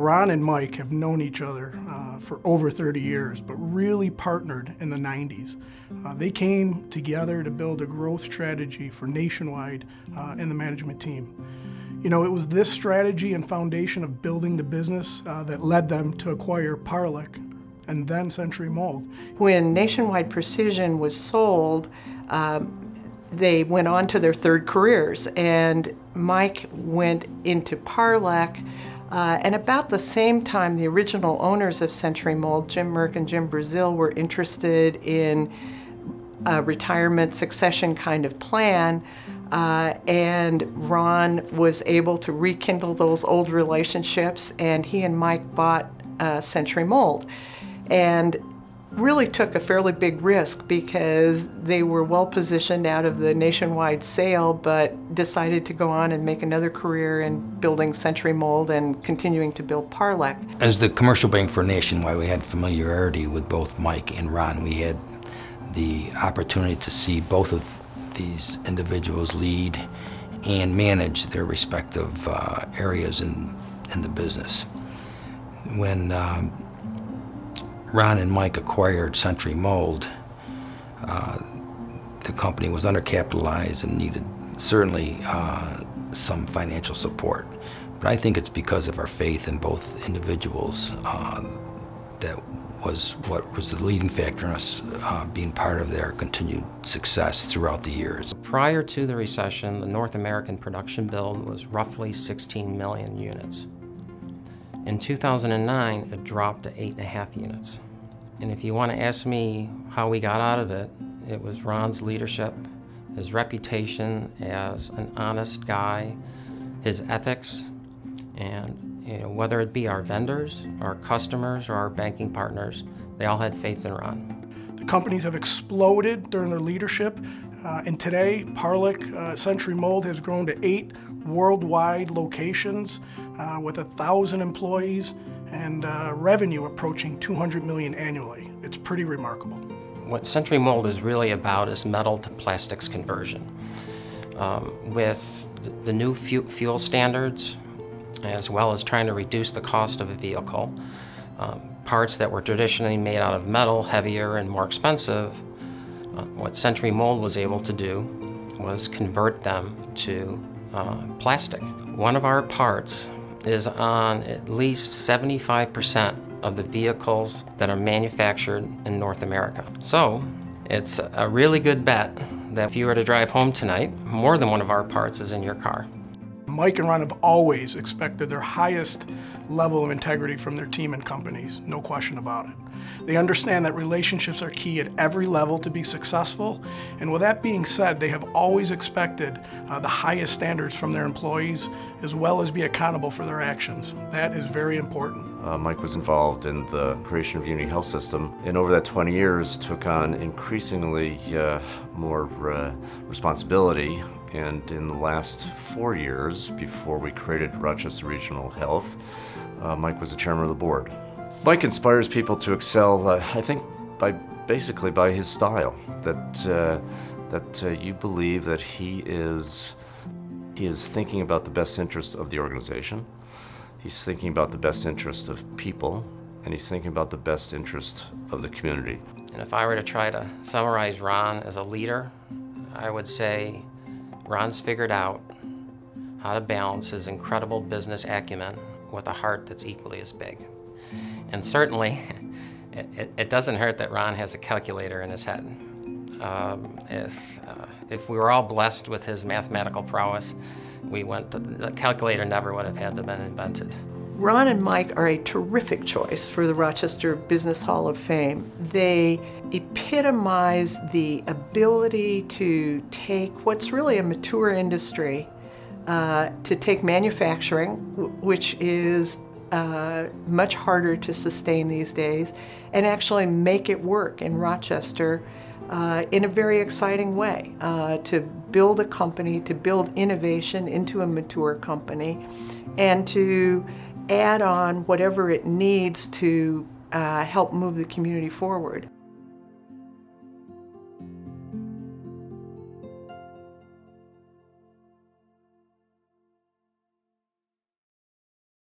Ron and Mike have known each other for over 30 years, but really partnered in the 90s. They came together to build a growth strategy for Nationwide and the management team. You know, it was this strategy and foundation of building the business that led them to acquire Parlec and then Century Mold. When Nationwide Precision was sold, they went on to their third careers, and Mike went into Parlec, and about the same time the original owners of Century Mold, Jim Merck and Jim Brazil, were interested in a retirement succession kind of plan, and Ron was able to rekindle those old relationships, and he and Mike bought Century Mold, and really took a fairly big risk because they were well positioned out of the Nationwide sale, but decided to go on and make another career in building Century Mold and continuing to build Parlec. As the commercial bank for Nationwide, we had familiarity with both Mike and Ron. We had the opportunity to see both of these individuals lead and manage their respective areas in the business. When Ron and Mike acquired Century Mold, the company was undercapitalized and needed certainly some financial support. But I think it's because of our faith in both individuals that was what was the leading factor in us being part of their continued success throughout the years. Prior to the recession, the North American production build was roughly 16 million units. In 2009, it dropped to 8.5 units. And if you want to ask me how we got out of it, it was Ron's leadership, his reputation as an honest guy, his ethics, and whether it be our vendors, our customers, or our banking partners, they all had faith in Ron. The companies have exploded during their leadership, and today Parlec Century Mold has grown to 8 worldwide locations with 1,000 employees and revenue approaching $200 million annually. It's pretty remarkable. What Century Mold is really about is metal to plastics conversion. With the new fuel standards, as well as trying to reduce the cost of a vehicle, parts that were traditionally made out of metal, heavier and more expensive, what Century Mold was able to do was convert them to plastic. One of our parts is on at least 75% of the vehicles that are manufactured in North America. So it's a really good bet that if you were to drive home tonight, more than one of our parts is in your car. Mike and Ron have always expected their highest level of integrity from their team and companies, no question about it. They understand that relationships are key at every level to be successful, and with that being said, they have always expected the highest standards from their employees, as well as be accountable for their actions. That is very important. Mike was involved in the creation of Unity Health System, and over that 20 years took on increasingly more responsibility. And in the last 4 years, before we created Rochester Regional Health, Mike was the chairman of the board. Mike inspires people to excel, I think, basically by his style. That you believe that he is thinking about the best interests of the organization. He's thinking about the best interest of people, and he's thinking about the best interest of the community. And if I were to try to summarize Ron as a leader, I would say Ron's figured out how to balance his incredible business acumen with a heart that's equally as big. And certainly, it doesn't hurt that Ron has a calculator in his head. If we were all blessed with his mathematical prowess, the calculator never would have had to been invented. Ron and Mike are a terrific choice for the Rochester Business Hall of Fame. They epitomize the ability to take what's really a mature industry, to take manufacturing, which is much harder to sustain these days, and actually make it work in Rochester in a very exciting way, to build a company, to build innovation into a mature company, and to add on whatever it needs to help move the community forward.